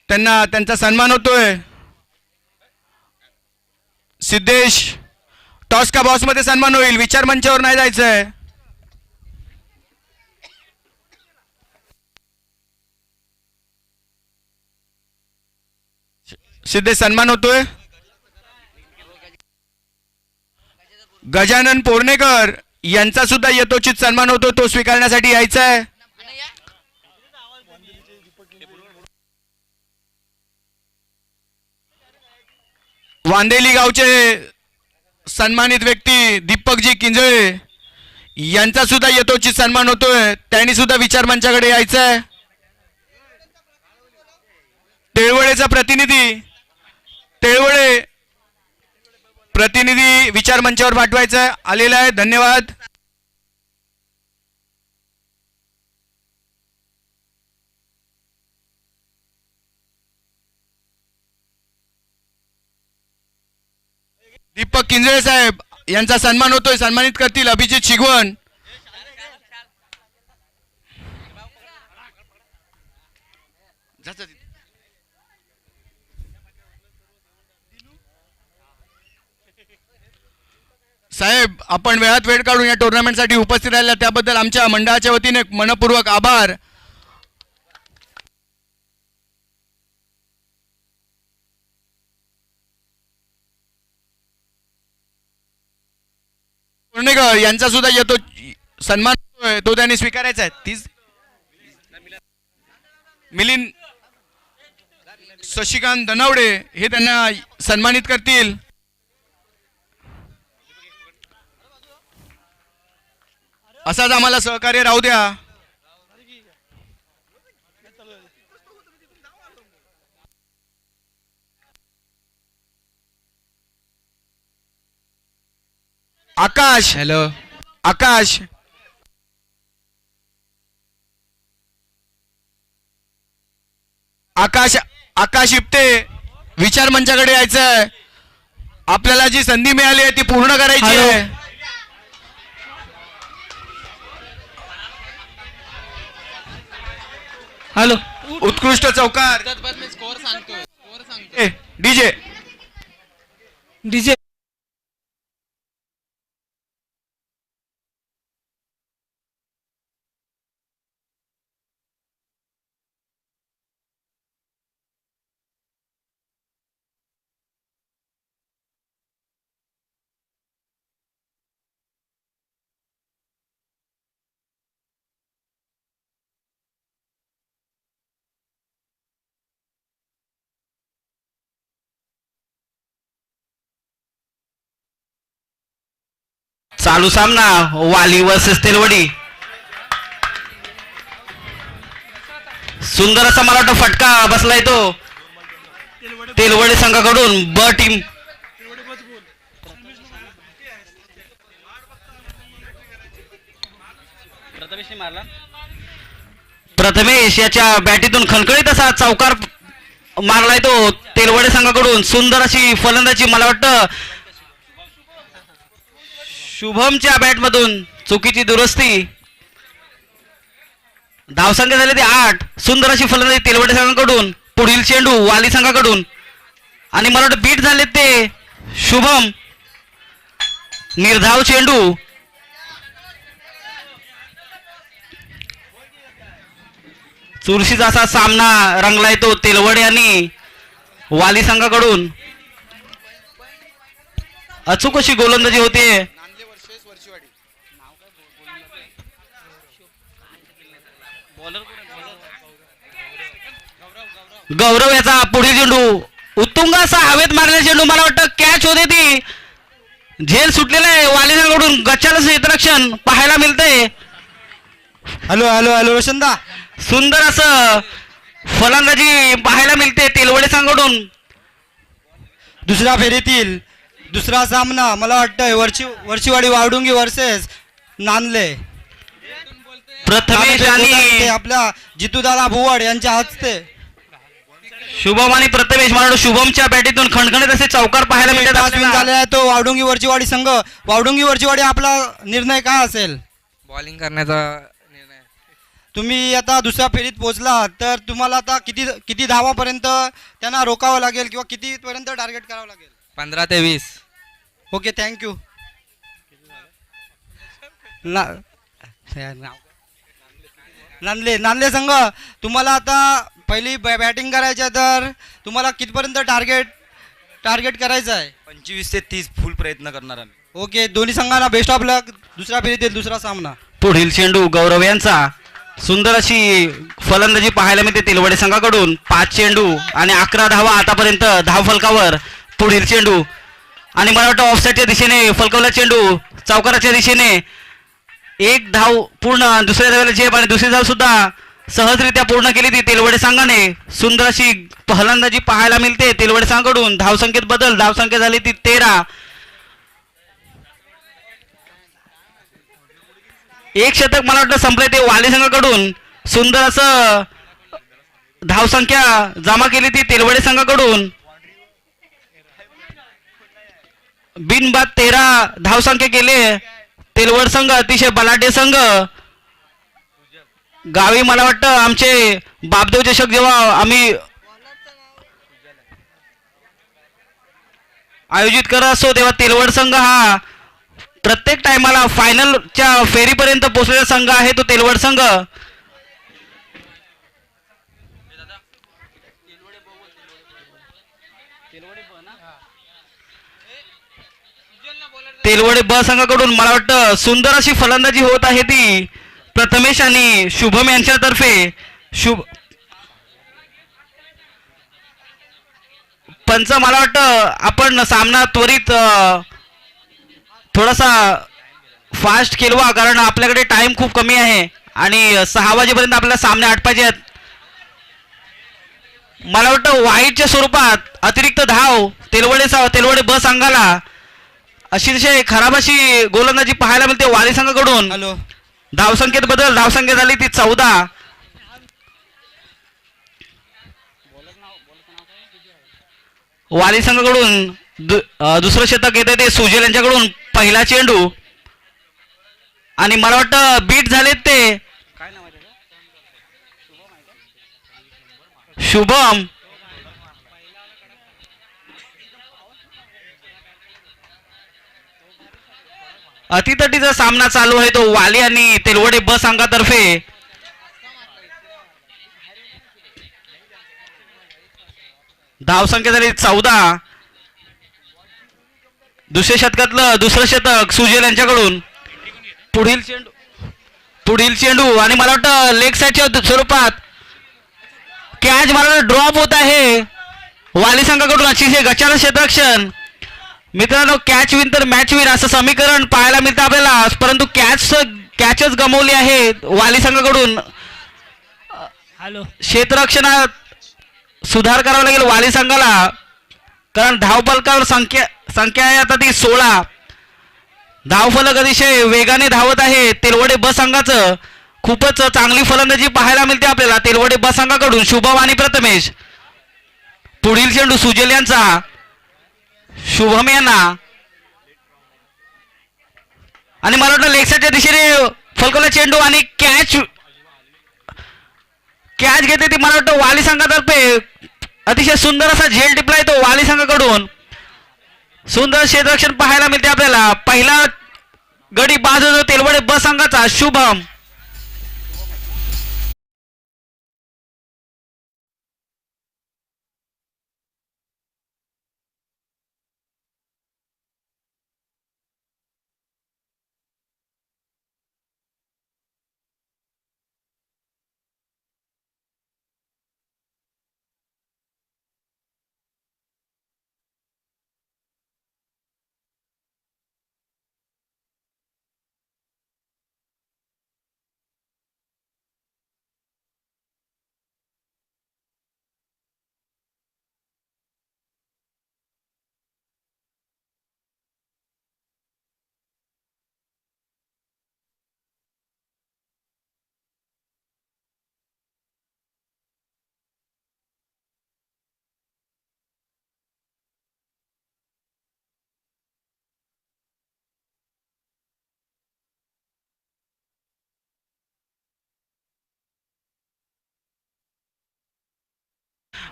त्यांना त्यांचा सन्मान होतोय. सिद्धेश टॉस का बॉस मध्ये सन्मान होईल. विचार मंचावर नाही जायचंय. सिद्धेश सन्मान होतोय. गजानन पोर्णेकर यांचा सुद्धा यथोचित सन्मान होतो. तो स्वीकारण्यासाठी यायचा आहे. वांदेली गावचे सन्मानित व्यक्ती दीपकजी किंजळे यांचा सुद्धा यथोचित सन्मान होतोय. त्यांनी सुद्धा विचार मंचाकडे यायचं आहे. तेळवळेचा प्रतिनिधी विचार मंचावर पाठवायचा आहे. आलेला आहे. धन्यवाद. दीपक किंजळे साहेब यांचा सन्मान होतोय. सन्मानित करतील अभिजित शिगवण. साहेब आपण वेळात वेळ काढून या टुर्नामेंटसाठी उपस्थित राहिला त्याबद्दल आमच्या मंडळाच्या वतीने मनपूर्वक आभार. पोर्णेकर यांचा सुद्धा येतो सन्मान तो त्यांनी स्वीकारायचा आहे. तीच मिलिंद शशिकांत धनावडे हे त्यांना सन्मानित करतील. असाच आम्हाला सहकार्य राहू द्या. आकाश हॅलो आकाश आकाश आकाश इप्ते विचार मंचाकडे यायचं आहे. आपल्याला जी संधी मिळाली आहे ती पूर्ण करायची आहे. हॅलो उत्कृष्ट चौकार डीजे डीजे चालू सामना वाली वर्सेस तेलवडी. सुंदर असा मला वाटतं फटका बसलाय तो तेलवडी संघाकडून. ब टीम प्रथमेश याच्या बॅटीतून खणखणीत असा चौकार मारलाय तो तेलवडे संघाकडून. सुंदर अशी फलंदाजी मला वाटतं शुभमच्या बॅटमधून. चुकीची दुरुस्ती. धावसंख्या झाली ती 8. सुंदर अशी फलंदाजी तेलवडे संघाकडून. पुढील चेंडू वाली संघाकडून आणि मला वाटतं बीट झाले ते शुभम. निर्धाव चेंडू. चुरशीचा असा सामना रंगलाय तो तेलवडे आणि वाली संघाकडून. अचूक अशी गोलंदाजी होते. गौरव याचा पुढील चेंडू उत्तुंग असा हवेत मारलेला चेंडू. मला वाटतं कॅच होते ती. झेल सुटलेला आहे वालीकडून. गच्चाला क्षेत्ररक्षण पाहायला मिळतंय. हॅलो हॅलो हॅलो रोशनदा. सुंदर असं फलंदाजी पाहायला मिळते तेलवडे संघाकडून. दुसऱ्या फेरीतील दुसरा सामना मला वाटतंय वर्षीवाडी वावडुंगी वर्सेस नांदले. प्रथमेश आणि आपल्या जितूदादा भुवड यांच्या हस्ते. शुभम आणि प्रथमेश मला शुभमच्या बॅटीतून खणखणीत असे चौकार पाहायला मिळतात. झालेला आहे तो वावडुंगी वर्चीवाडी संघ. वावडुंगी वर्चीवाडी आपला निर्णय काय असेल? बॉलिंग करण्याचा निर्णय. तुम्ही आता दुसऱ्या फेरीत पोहोचला तर तुम्हाला आता किती किती धावापर्यंत त्यांना रोकावं लागेल किंवा कितीपर्यंत टार्गेट करावं लागेल? 15 ते 20. Okay, thank you. ना नांदले संघ, तुम्हाला आता पहिली बॅटिंग करायची आहे तर तुम्हाला कितीपर्यंत टार्गेट करायचं आहे? 25 ते 30 फुल प्रयत्न करणार आम्ही. ओके, दोन्ही संघांना बेस्ट ऑफ लक. दुसऱ्या फेरीतील दुसरा सामना. पुढील चेंडू गौरव यांचा. सुंदर अशी फलंदाजी पाहायला मिळते तेलवडे संघाकडून. 5 चेंडू आणि 11 धावा आतापर्यंत धाव फलकावर. पुढील चेंडू आणि मला वाटतं ऑफसाईडच्या दिशेने फलकवला चेंडू. चौकाराच्या दिशेने एक धाव पूर्ण, दुसऱ्या धावेला झेप आणि दुसरी धाव सुद्धा सहजरित्या पूर्ण केली ती तेलवडे संघाने. सुंदर अशी फलंदाजी पाहायला मिळते तेलवडे संघाकडून. धावसंख्येत बदल, धावसंख्या झाली ती 13. एक शतक मला वाटतं संपले ते वाली संघाकडून. सुंदर असं धावसंख्या जमा केली ती तेलवडे संघाकडून. बिनबाद 13 धावसंख्या केले तेलवड संघ. अतिशय बलाढ्य संघ. गावी मला वाटतं आमचे बापदेव चषक जेव्हा आम्ही आयोजित करत असतो तेव्हा तेलवड संघ हा प्रत्येक टायमाला फायनलच्या फेरीपर्यंत पोहोचलेला संघ आहे तो तेलवड संघ. तेलवडे ब संघाकडून मला वाटतं सुंदर अशी फलंदाजी होत आहे ती प्रथमेश आणि शुभम यांच्यातर्फे. पंच मला वाटतं आपण सामना त्वरित थोडासा फास्ट खेळवा, कारण आपल्याकडे टाइम खूप कमी आहे आणि 6 वाजेपर्यंत आपल्याला सामने आटपायचे आहेत. मला वाटतं वाईटच्या स्वरूपात अतिरिक्त धाव तेलवडे ब संघाला. अतिशय खराब अशी गोलंदाजी पाहायला मिळते वाली संघाकडून. हॅलो. धावसंख्येत बदल, धावसंख्या झाली ती 14. वाली संघाकडून दुसरं शतक येते ते सुजल यांच्याकडून. पहिला चेंडू आणि मला वाटतं बीट झालेत ते शुभम. अतितटीचा सामना चालू आहे तो वाली आणि तेलवडे ब संघातर्फे. धावसंख्या झाली 14. दुसऱ्या शतकातलं दुसरं शतक सुजल यांच्याकडून. पुढील चेंडू आणि मला वाटतं लेग साईडच्या स्वरूपात कॅच मला ड्रॉप होत आहे वाली संघाकडून. अतिशय गचाल क्षेत्ररक्षण. मित्रांनो, कॅच विन तर मॅच विन असं समीकरण पाहायला मिळतं आपल्याला, परंतु कॅचच गमावली आहे वाली संघाकडून. हॅलो. क्षेत्ररक्षणात सुधार करावा लागेल वाली संघाला, कारण धावफलकावर संख्या आहे आता ती 16. धावफलक अतिशय वेगाने धावत आहे तेलवडे ब संघाचं. खूपच चांगली फलंदाजी पाहायला मिळते आपल्याला तेलवडे ब संघाकडून. शुभम आणि प्रथमेश. पुढील चेंडू सुजल यांचा. शुभम यांना आणि मला वाटतं लेगसाईडच्या दिशेने फलकवला चेंडू आणि कॅच घेते ती मला वाटतं वाली संघातर्फे. अतिशय सुंदर असा झेल टिपलाय तो वाली संघाकडून. सुंदर क्षेत्ररक्षण पाहायला मिळते आपल्याला. पहिला गडी बाद होतो तेलवडे ब संघाचा. शुभम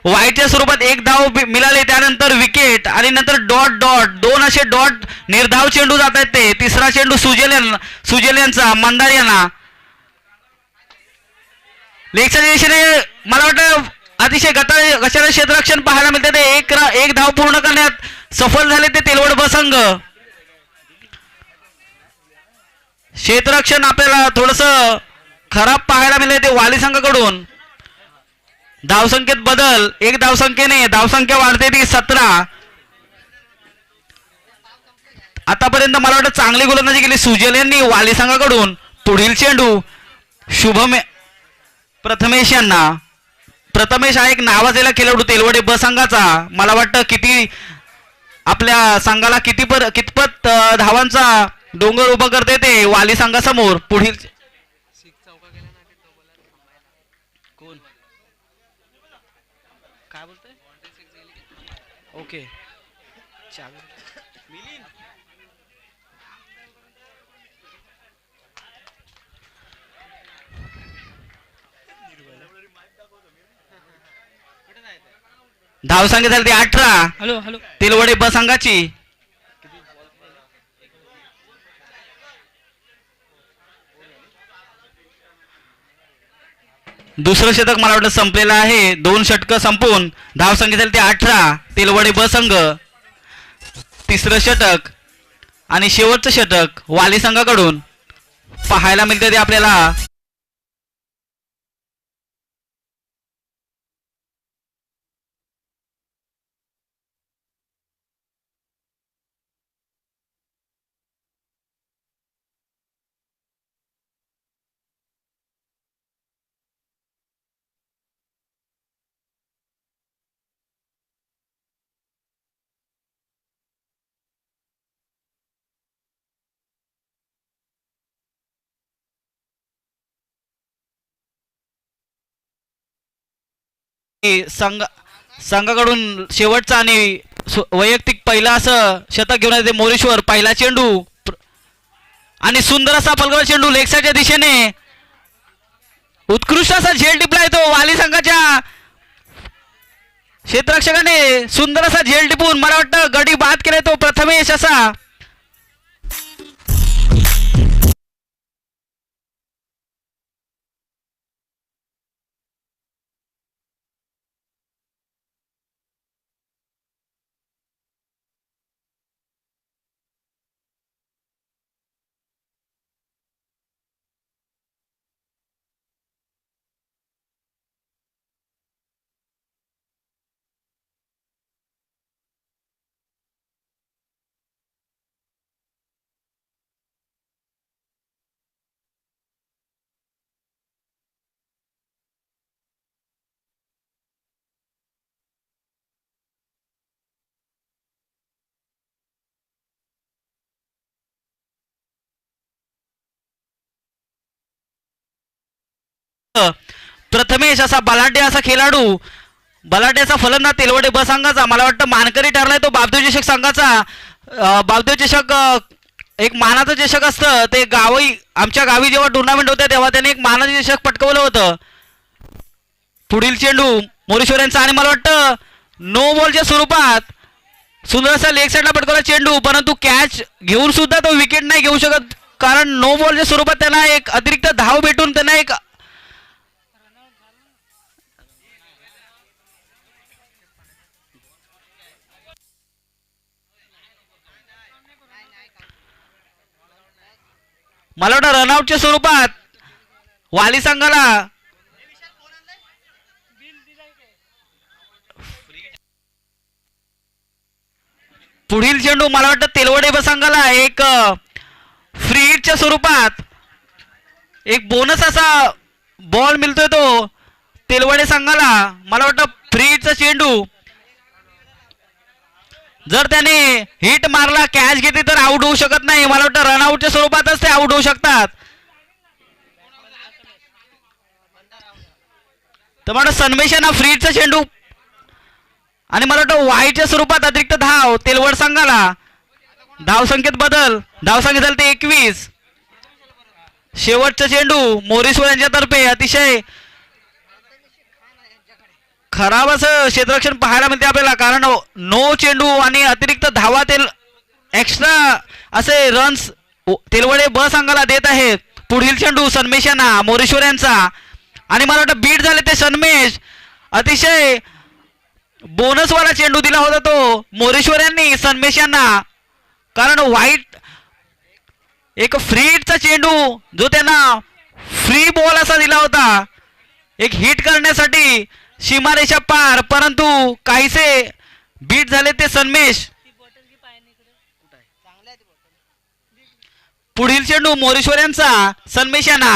वाईटच्या स्वरूपात एक धाव मिळाले, त्यानंतर विकेट आणि नंतर डॉट डॉट दोन असे डॉट निर्धाव चेंडू जात आहेत. ते तिसरा चेंडू सुजेल मंदार यांना लेगच्या दिशेने मला वाटतं अतिशय गटार क्षेत्ररक्षण पाहायला मिळते. ते एक धाव पूर्ण करण्यात सफल झाले ते तेलवड ब संघ. क्षेत्ररक्षण आपल्याला थोडस खराब पाहायला मिळते ते वाली संघाकडून. धावसंख्येत बदल, एक धावसंख्येने धावसंख्या वाढते ती 17. आतापर्यंत मला वाटतं चांगली गोलंदाजी केली सुजल यांनी वाली संघाकडून. पुढील चेंडू प्रथमेश यांना. प्रथमेश हा एक नावाजलेला खेळाडू तेलवडे ब संघाचा. मला वाटतं किती आपल्या संघाला कितपत धावांचा डोंगर उभा करते ते वाली संघासमोर. पुढील कोण काय बोलतोय? ओके धावसंख्या झाली ती 18 हॅलो हॅलो तेलवडे ब संघाची. दुसरं शतक मला वाटतं संपलेलं आहे. 2 षटकं संपून धावसंख्या झाली ती 18 तेलवडे ब संघ. तिसरं षटक आणि शेवटचं षटक वाली संघाकडून पाहायला मिळते ते आपल्याला. संघाकडून शेवटचा आणि वैयक्तिक पहिला असं शतक घेऊन येते मोरेश्वर. पहिला चेंडू आणि सुंदर असा फलकाचा चेंडू लेगसाच्या दिशेने. उत्कृष्ट असा झेल टिपलाय तो वाली संघाच्या क्षेत्ररक्षकाने. सुंदर असा झेल टिपून मला वाटतं गडी बाद केलाय तो प्रथमेश असा. प्रथमेश असा बलाढ्य असा खेळाडू, बलाढ्याचा फलंदाज तेलवडे ब संघाचा. मला वाटतं मानकरी ठरलाय तो बापदेव चषक संघाचा. बापदेव चषक एक मानाचं चषक असतं ते. आमच्या गावी जेव्हा टुर्नामेंट होते तेव्हा त्याने एक मानाचं चषक पटकवलं होतं. पुढील चेंडू मोरेश्वर यांचा आणि मला वाटतं नो बॉलच्या स्वरूपात सुंदर असा लेग साईडला पटकवला चेंडू, परंतु कॅच घेऊन सुद्धा तो विकेट नाही घेऊ शकत कारण नो बॉलच्या स्वरूपात त्यांना एक अतिरिक्त धाव भेटून त्यांना एक मला वाटतं रनआउटच्या स्वरूपात वाली संघाला पुढील चेंडू मला वाटतं तेलवडे ब संघाला एक फ्री हिटच्या स्वरूपात एक बोनस असा बॉल मिळतोय तो तेलवडे संघाला. मला वाटतं फ्री हिटचा चेंडू जर त्याने हिट मारला कॅच घेतली तर आउट होऊ शकत नाही. मला वाटतं रनआउटच्या स्वरूपातच ते आउट होऊ शकतात. तर मला सन्मेशन हा फ्री हिटचा चेंडू आणि मला वाटतं वाईटच्या स्वरूपात अतिरिक्त धाव तेलवड संघाला. धावसंख्येत बदल, धावसंख्या झाली ते 21. शेवटचा चेंडू मोरेश्वर यांच्या तर्फे अतिशय खराब असं क्षेत्ररक्षण पाहायला मिळते आपल्याला, कारण नो चेंडू आणि अतिरिक्त धावा एक्स्ट्रा असे रन्स तेलवडे ब संघाला देत आहेत. पुढील चेंडू सन्मेश यांना, मोरेश्वर यांचा, आणि मला वाटतं बीट झाले ते सन्मेश. अतिशय बोनसवाला चेंडू दिला होता तो मोरेश्वर यांनी सन्मेश यांना, कारण वाईट एक फ्रीचा चेंडू जो त्यांना फ्री बॉल असा दिला होता एक हिट करण्यासाठी सीमारेषा पार, परंतु काहीसे बीट झाले ते सन्मेश. पुढील चेंडू मोरेश्वर यांचा, सन्मेश यांना,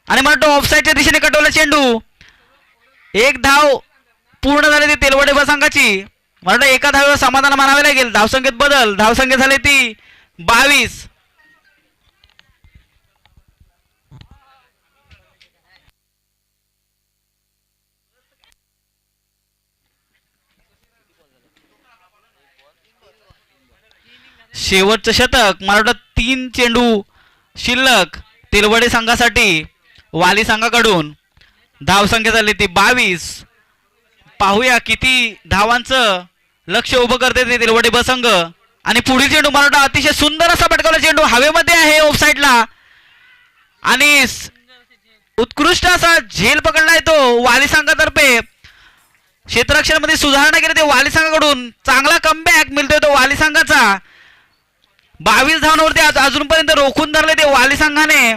आणि मला वाटतं ऑफसाईडच्या दिशेने कटवला चेंडू. एक धाव पूर्ण झाली ती तेलवडे ब संघाची. मला वाटतं एका धावेवर समाधान मानावे लागेल. धावसंख्येत बदल, धावसंख्या झाली ती 22. शेवटचं शतक, मला वाटतं 3 चेंडू शिल्लक तेलवडे संघासाठी वाली संघाकडून. धावसंख्या झाली ती 22. पाहूया किती धावांचं लक्ष उभं करते ते तेलवडे ब संघ. आणि पुढील चेंडू मला वाटतं अतिशय सुंदर असा पटकावला चेंडू हवेमध्ये आहे ऑफसाईडला, आणि उत्कृष्ट असा झेल पकडलाय तो वाली संघातर्फे. क्षेत्ररक्षणामध्ये सुधारणा केली ते वाली संघाकडून. चांगला कमबॅक मिळतोय तो वाली संघाचा. 22 धावांवरती अजूनपर्यंत रोखून धरले ते वाली संघाने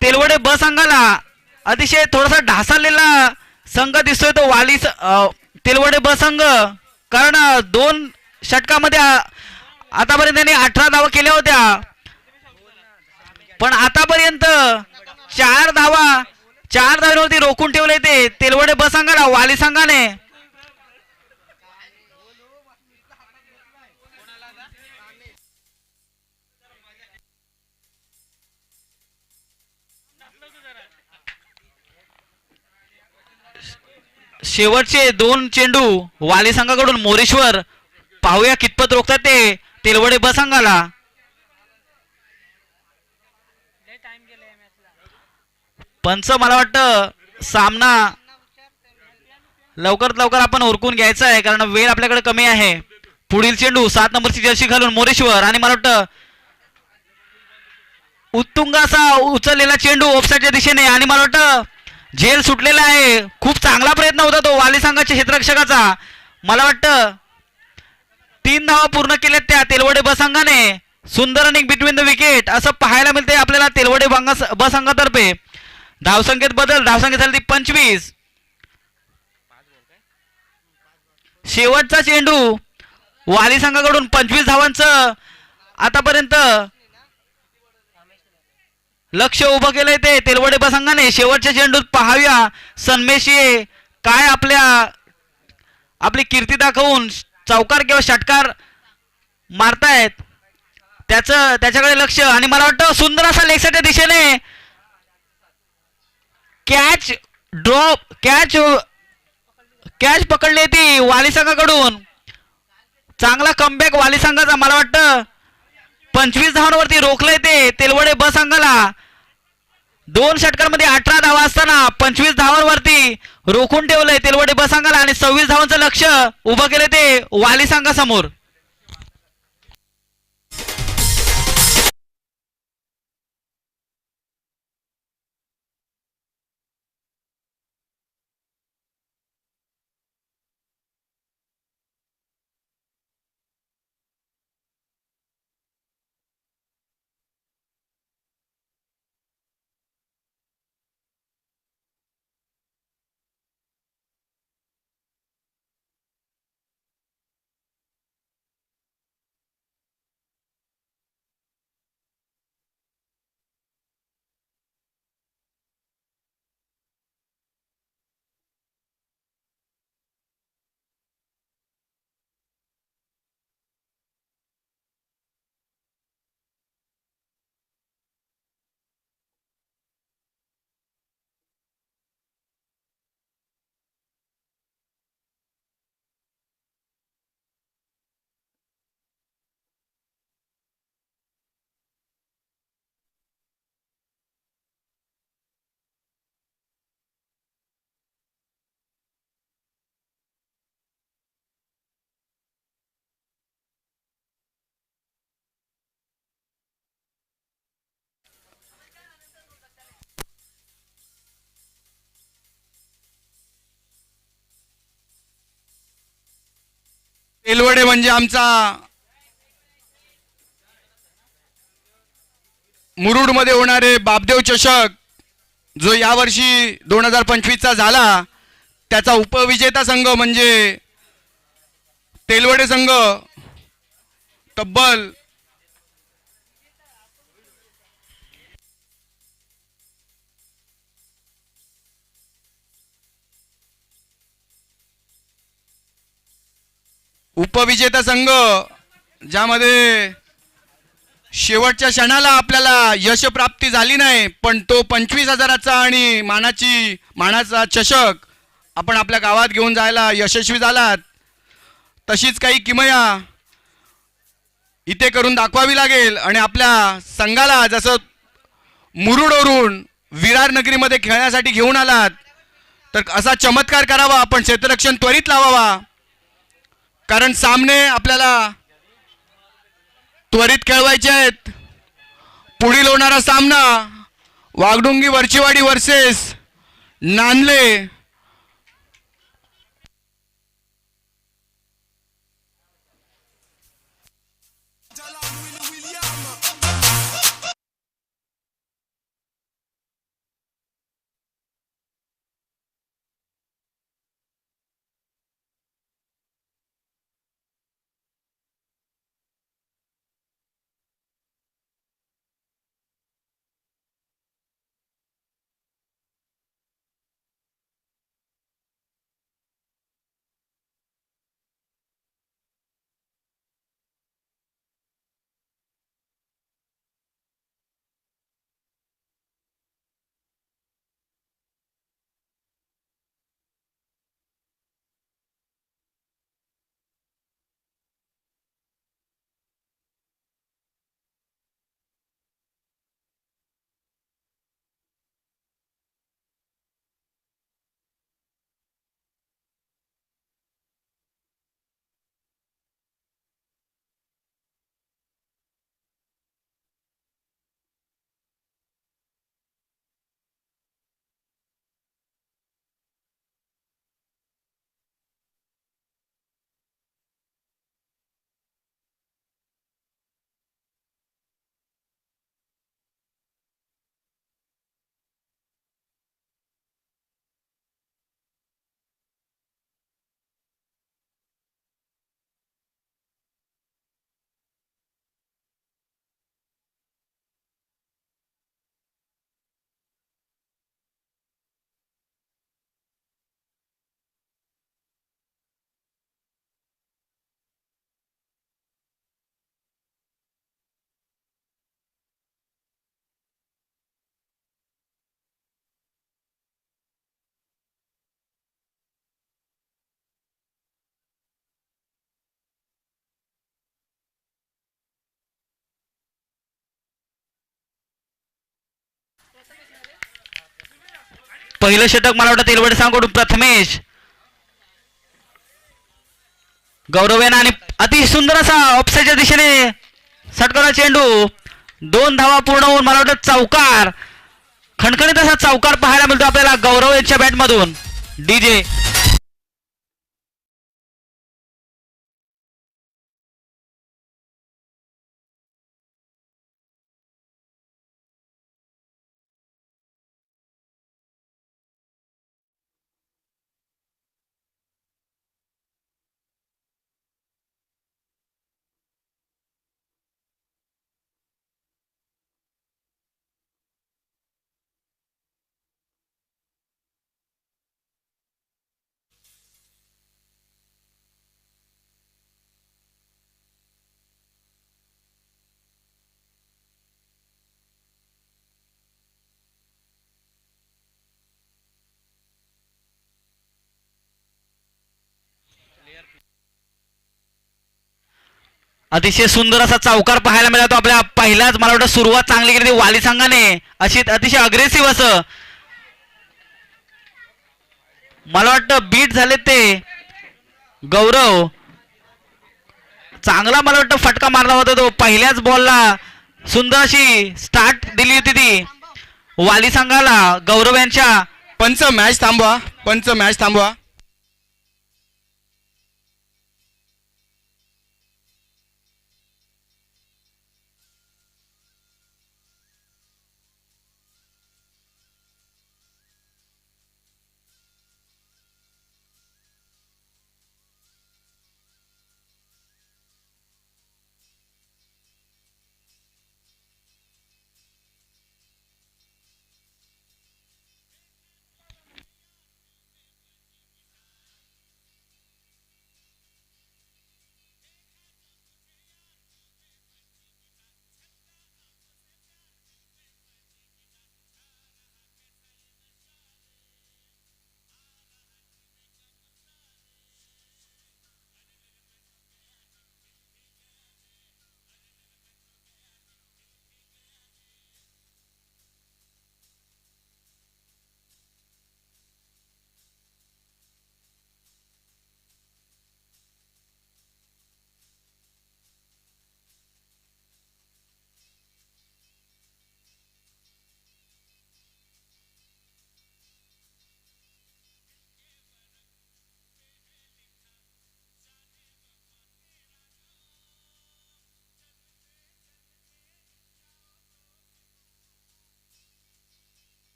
तेलवडे ब संघाला. अतिशय थोडासा ढासळलेला संघ दिसतोय तो वाली तेलवडे ब संघ, कारण 2 षटकामध्ये आतापर्यंत त्यांनी 18 धावा केल्या होत्या, पण आतापर्यंत 4 धावांवरती रोखून ठेवले ते तेलवडे ब संघाला वाली संघाने. शेवटचे 2 चेंडू वाली संघाकडून मोरेश्वर. पाहूया कितपत रोखतात ते तेलवडे ब संघाला. पंच मला वाटतं सामना लवकरात लवकर आपण उरकून घ्यायचा आहे, कारण वेळ आपल्याकडे कमी आहे. पुढील चेंडू 7 नंबरची जर्सी घालून मोरेश्वर, आणि मला वाटतं उत्तुंग असा उचललेला चेंडू ऑफसाईडच्या दिशेने, आणि मला वाटतं झेल सुटलेला आहे. खूप चांगला प्रयत्न होता तो वाली संघाच्या क्षेत्ररक्षकाचा. मला वाटतं 3 धावा पूर्ण केल्यात त्या तेलवडे ब संघाने. सुंदर रनिंग बिटवीन द विकेट असं पाहायला मिळते आपल्याला तेलवडे ब संघातर्फे. धावसंख्येत बदल, धावसंख्या झाली 25. शेवटचा चेंडू वाली संघाकडून 25 धावांचं आतापर्यंत लक्ष उभं केलंय ते तेलवडे ब संघाने. शेवटच्या चेंडूत पाहाव्या सन्मेश काय आपली कीर्ती दाखवून चौकार किंवा षटकार मारतायत, त्याच्याकडे लक्ष. आणि मला वाटतं सुंदर असा लेगसाईडच्या दिशेने कॅच पकडली ती वाली संघाकडून. चांगला कमबॅक वाली संघाचा. मला वाटतं 25 धावांवरती रोखलंय ते तेलवडे ब संघाला. 2 षटकांमध्ये 18 धावा असताना 25 धावांवरती रोखून ठेवलंय तेलवडे ब संघाला, आणि 26 धावांचं लक्ष उभं केलंय ते वाली संघासमोर. तेलवडे म्हणजे आमचा मुरुडमध्ये होणारे बापदेव चषक जो यावर्षी 2025चा झाला त्याचा उपविजेता संघ म्हणजे तेलवडे संघ तब्बल उपविजेता संघ ज्यामध्ये शेवटच्या क्षणाला आपल्याला यशप्राप्ती झाली नाही पण तो 25,000चा आणि मानाचा चषक आपण आपल्या गावात घेऊन जायला यशस्वी झालात. तशीच काही किमया इथे करून दाखवावी लागेल आणि आपल्या संघाला जसं मुरुडवरून विरार नगरीमध्ये खेळण्यासाठी घेऊन आलात तर असा चमत्कार करावा. आपण क्षेत्ररक्षण त्वरित लावावा कारण सामने आपल्याला त्वरित खेळवायचे आहेत. पुढील होणारा सामना वाघडुंगी वरचीवाडी वर्सेस नानले. पहिलं षटक मला वाटतं तेलवडे संघाकडून प्रथमेश गौरवेना आणि अति सुंदर असा ऑफसाईडच्या दिशेने षटकाचा चेंडू 2 धावा पूर्ण होऊन मला वाटतं चौकार खणखणीत असा चौकार पाहायला मिळतो आपल्याला गौरव यांच्या बॅटमधून. डीजे अतिशय सुंदर असा चौकार पाहायला मिळतो आपल्या पहिल्याच मला वाटतं सुरुवात चांगली केली वाली संघाने अशी अतिशय अग्रेसिव्ह असं मला वाटतं बीट झाले ते गौरव चांगला मला वाटतं फटका मारला होता तो पहिल्याच बॉलला सुंदर अशी स्टार्ट दिली होती ती वाली संघाला गौरव यांच्या. पंच मॅच थांबवा.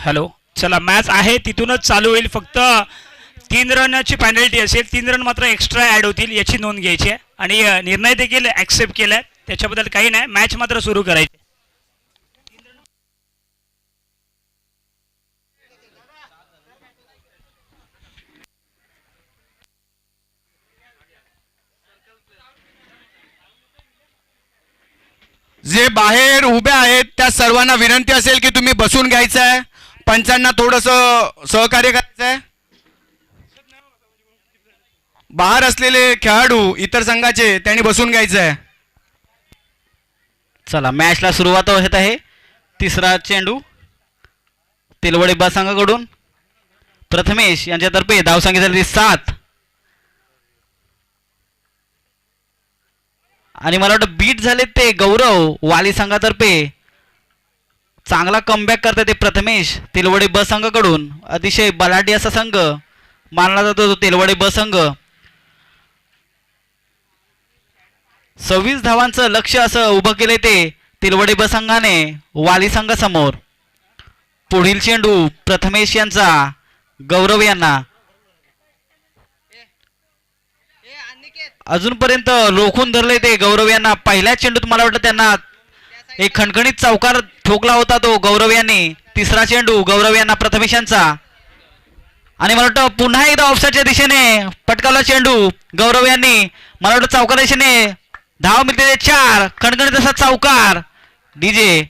हॅलो. चला मॅच आहे तिथूनच चालू होईल. फक्त 3 रनची पेनल्टी असेल. 3 रन मात्र एक्स्ट्रा ॲड होतील याची नोंद घ्यायची आहे. आणि निर्णय देखील ॲक्सेप्ट केला आहे. त्याच्याबद्दल काही नाही. मॅच मात्र सुरू करायची. जे बाहेर उभे आहेत त्या सर्वांना विनंती असेल की तुम्ही बसून घ्यायचं आहे. पंचांना थोडंसं सहकार्य करायचं आहे. बाहेर असलेले खेळाडू इतर संघाचे त्यांनी बसून घ्यायचं आहे. चला मॅचला सुरुवात होत आहे. तिसरा चेंडू तेलवडे बा संघाकडून प्रथमेश यांच्यातर्फे धावसंख्या झाली 7. आणि मला वाटतं बीट झाले ते गौरव वाली संघातर्फे. चांगला कमबॅक करतात ते प्रथमेश तेलवडे ब संघाकडून. अतिशय बलाढ्य असा संघ मानला जातो तो तेलवडे ब संघ. 26 धावांचं लक्ष असं उभं केले ते तेलवडे ब संघाने वाली संघासमोर. पुढील चेंडू प्रथमेश यांचा गौरव यांना. अजूनपर्यंत रोखून धरले ते गौरव यांना. पहिल्या चेंडूत मला वाटतं त्यांना एक खणखणीत चौकार ठोकला होता तो गौरव यांनी. तिसरा चेंडू गौरव यांना प्रथमेश यांचा. आणि मला वाटतं पुन्हा एकदा ऑफसाईडच्या दिशेने पटकावला चेंडू गौरव यांनी. मला वाटतं चौकार दिशेने धाव मिळते 4. खणखणीत असा चौकार डीजे.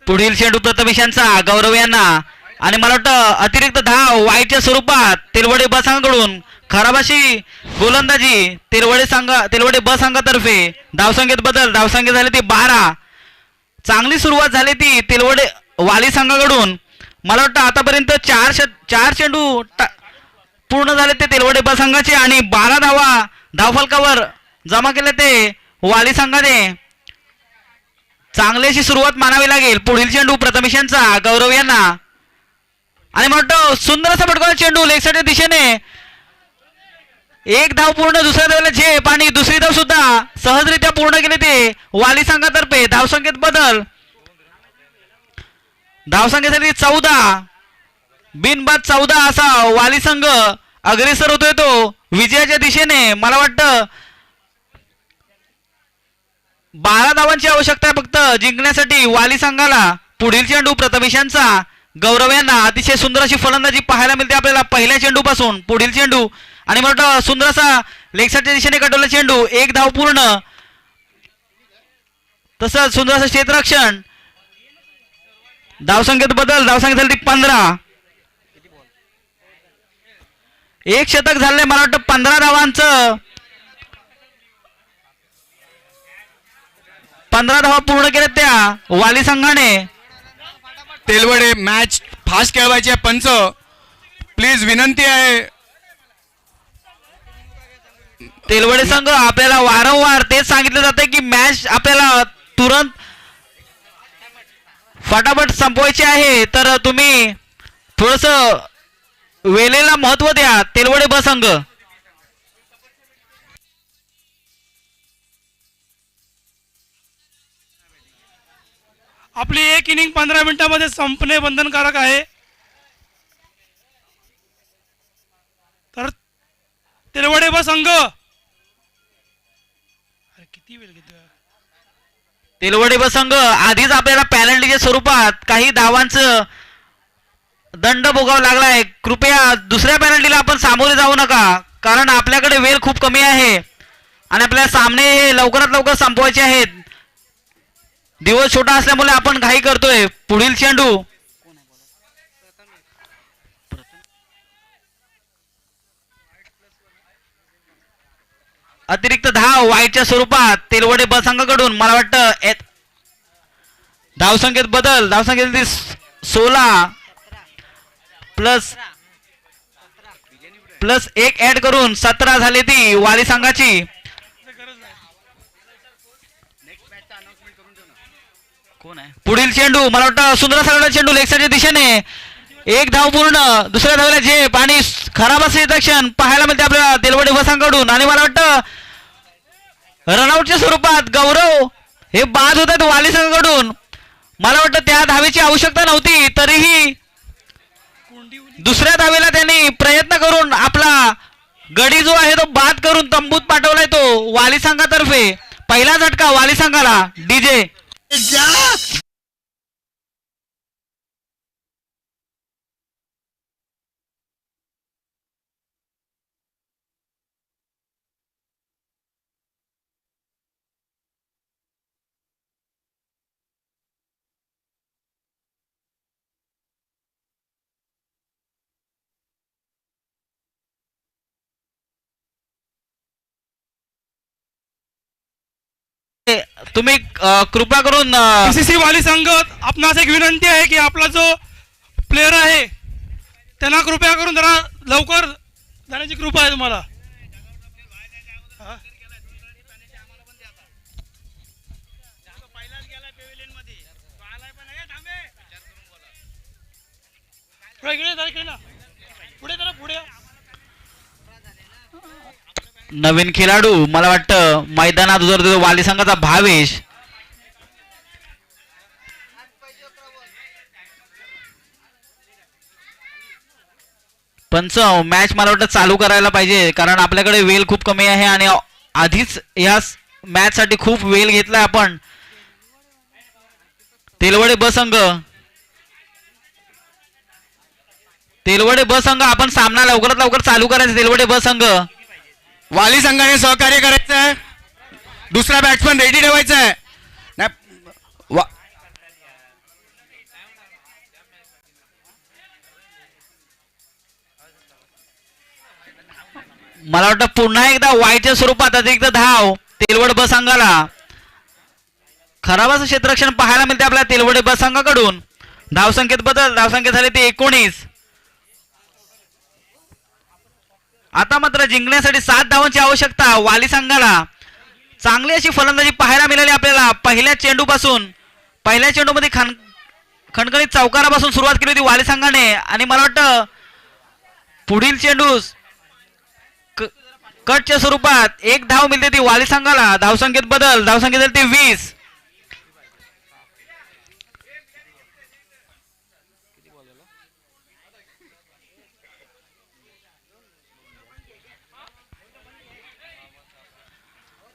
पुढील चेंडू प्रथमेश यांचा गौरव यांना. आणि मला वाटतं अतिरिक्त धाव वाईटच्या स्वरूपात तेलवडे ब संघाकडून. खराब अशी गोलंदाजी तेलवडे ब संघातर्फे. धावसंख्येत बदल. धावसंख्या झाली ती 12. चांगली सुरुवात झाली ती तेलवडे वाली संघाकडून. मला वाटतं आतापर्यंत 4 चेंडू पूर्ण झाले ते तेलवडे ब संघाचे. आणि 12 धावा धावफलकावर जमा केले ते वाली संघाने. चांगली अशी सुरुवात मानावी लागेल. पुढील चेंडू प्रथमेश यांचा गौरव यांना. आणि म्हणतो सुंदर असा पटकवला चेंडू लेग साईडच्या दिशेने. एक धाव पूर्ण. दुसऱ्या धावेला झेप आणि दुसरी धाव सुद्धा सहजरित्या पूर्ण केली ते वाली संघातर्फे. धावसंख्येत बदल. धावसंख्या झाली 14. बिनबाद 14 असा वाली संघ अग्रेसर होतोय तो विजयाच्या दिशेने. मला वाटतं 12 धावांची आवश्यकता आहे फक्त जिंकण्यासाठी वाली संघाला. पुढील चेंडू प्रथमेश यांचा गौरव यांना. अतिशय सुंदर अशी फलंदाजी पाहायला मिळते आपल्याला पहिल्या चेंडू पासून. पुढील चेंडू आणि मोठा सुंदर असा लेग साईडच्या दिशेने कटवला चेंडू. एक धाव पूर्ण. तसंच सुंदर असं क्षेत्ररक्षण. धावसंख्येत बदल. धावसंख्या झाली 15. एक शतक झालंय मला वाटतं 15 धावांचं. 15 धावा पूर्ण केल्या त्या वाली संघाने. तेलवडे मॅच फास्ट खेळवायची आहे. पंच प्लीज विनंती आहे. तेलवडे संघ आपल्याला वारंवार तेच सांगितलं जाते की मॅच आपल्याला तुरंत फटाफट संपवायची आहे. तर तुम्ही थोडस वेळेला महत्व द्या तेलवडे ब संघ. आपली एक इनिंग 15 मिनिटांमध्ये संपणे बंधनकारक आहे. तर तेलवडे ब संघ किती वेळ घेतोय. तेलवडे ब संघ आधीच आपल्याला पॅनल्टीच्या स्वरूपात काही धावांचं दंड भोगावा लागलाय. कृपया दुसऱ्या पॅनल्टीला आपण सामोरे जाऊ नका कारण आपल्याकडे वेळ खूप कमी आहे आणि आपल्याला सामने हे लवकरात लवकर संपवायचे आहेत. दिवस छोटा असल्यामुळे आपण घाई करतोय. पुढील चेंडू अतिरिक्त धाव वाईटच्या स्वरूपात तेलवडे ब संघाकडून मला वाटतं धावसंख्येत बदल, धावसंख्येत 16 प्लस 1 ऍड करून 17 झाली ती वाली संघाची. कोण आहे पुढील चेंडू? मला वाटतं सुंदर सगळा चेंडू लेगसाईडच्या दिशेने, एक धाव पूर्ण, दुसऱ्या धावेला झेप आणि खराब असे रक्षण पाहायला मिळते आपल्याला तेलवडे बसांकडून. आणि मला वाटतं रनआउटच्या स्वरूपात गौरव हे बाद होत आहेत वाली संघाकडून. मला वाटतं त्या धावेची आवश्यकता नव्हती, तरीही दुसऱ्या धावेला त्यांनी प्रयत्न करून आपला गडी जो आहे तो बाद करून तंबूत पाठवलाय तो वाली संघातर्फे. पहिला झटका वाली संघाला. डीजे तुम्ही कृपा करून बीसीसी वाली संघ आपणास एक विनंती आहे की आपला जो प्लेयर आहे त्यांना कृपया करून जरा लवकर जाण्याची कृपा आहे तुम्हाला. पुढे नवीन खेळाडू मला वाटतं मैदानात उतरतो वाली संघाचा भावेश. पंच मॅच मला वाटतं चालू करायला पाहिजे, कारण आपल्याकडे वेळ खूप कमी आहे आणि आधीच या मॅच साठी खूप वेळ घेतलाय आपण. तेलवडे ब संघ आपण सामना लवकरात लवकर चालू करायचा. तेलवडे ब संघ वाली संघाने सहकार्य करायचं आहे, दुसरा बॅट्समन रेडी ठेवायचा आहे. मला वाटतं पुन्हा एकदा वाईटच्या स्वरूपात अतिरिक्त धाव तेलवड ब संघाला. खराब असं क्षेत्ररक्षण पाहायला मिळते आपल्याला तेलवडे ब संघाकडून. धावसंख्येत बदल, धावसंख्या झाली ती 19. आता मात्र जिंकण्यासाठी 7 धावांची आवश्यकता वाली संघाला. चांगली अशी फलंदाजी पाहायला मिळाली आपल्याला पहिल्या चेंडूपासून. पहिल्या चेंडूमध्ये खणखणीत चौकारापासून सुरुवात केली होती वाली संघाने. आणि मला वाटतं पुढील चेंडू कटच्या स्वरूपात 1 धाव मिळते ती वाली संघाला. धावसंख्येत बदल, धावसंख्या झाली ती 20.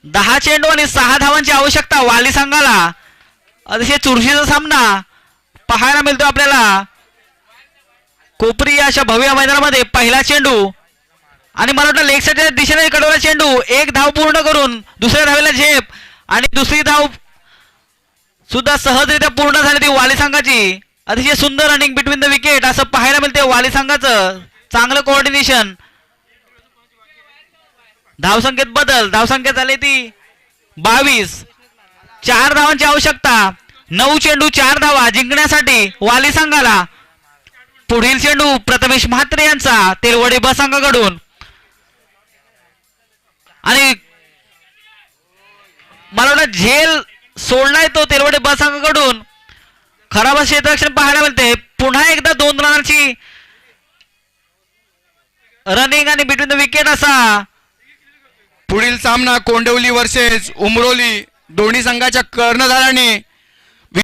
दहा चेंडू आणि 6 धावांची आवश्यकता वाली संघाला. अतिशय चुरशीचा सामना पाहायला मिळतो आपल्याला कोपरी या अशा भव्य मैदानामध्ये. पहिला चेंडू आणि मला वाटतं लेग साईडच्या दिशेने कडवला चेंडू, 1 धाव पूर्ण करून दुसऱ्या धावेला झेप आणि दुसरी धाव सुद्धा सहजरित्या पूर्ण झाली ती वाली संघाची. अतिशय सुंदर रनिंग बिटवीन द विकेट असं पाहायला मिळते वाली संघाचं. चांगलं कोऑर्डिनेशन. धावसंख्येत बदल, धावसंख्या झाली ती 22. 4 धावांची आवश्यकता. 9 चेंडू 4 धावा जिंकण्यासाठी वाली संघाला. पुढील चेंडू प्रथमेश म्हात्रे यांचा तेलवडे ब संघाकडून. आणि मला वाटतं झेल सोडलाय तो तेलवडे ब संघाकडून. खराब असे क्षेत्ररक्षण पाहायला मिळते. पुन्हा एकदा 2 रनांची रनिंग आणि बिटवीन द विकेट असा पुढील सामना कोंडवली वर्सेस उमरोली दोन्ही संघाच्या कर्णधारांनी